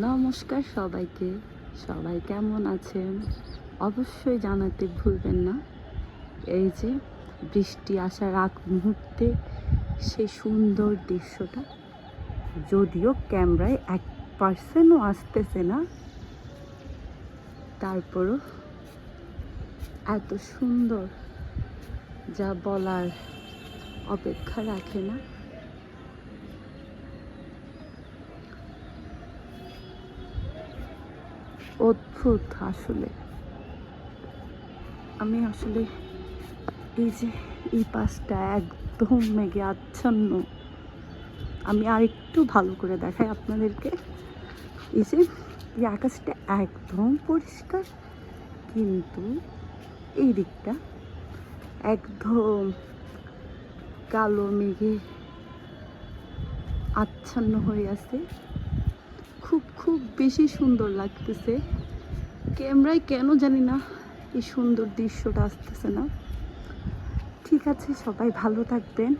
নমস্কার সবাইকে। সবাই কেমন আছেন অবশ্যই জানাতে ভুলবেন না। এই যে বৃষ্টি আসার আগ মুহূর্তে সেই সুন্দর দৃশ্যটা, যদিও ক্যামেরায় 1%ও আসতেছে না, তারপরও এত সুন্দর যা বলার অপেক্ষা রাখে না। অদ্ভুত আসলে। আমি আসলে এই যে এই পাশটা একদম মেঘে আচ্ছন্ন। আমি আর একটু ভালো করে দেখাই আপনাদেরকে। এই যে এই আকাশটা একদম পরিষ্কার, কিন্তু এই দিকটা একদম কালো মেঘে আচ্ছন্ন হয়ে আছে। খুব বেশি সুন্দর লাগতেছে। ক্যামেরায় কেন জানি না এই সুন্দর দৃশ্যটা আসতেছে না। ঠিক আছে, সবাই ভালো থাকবেন।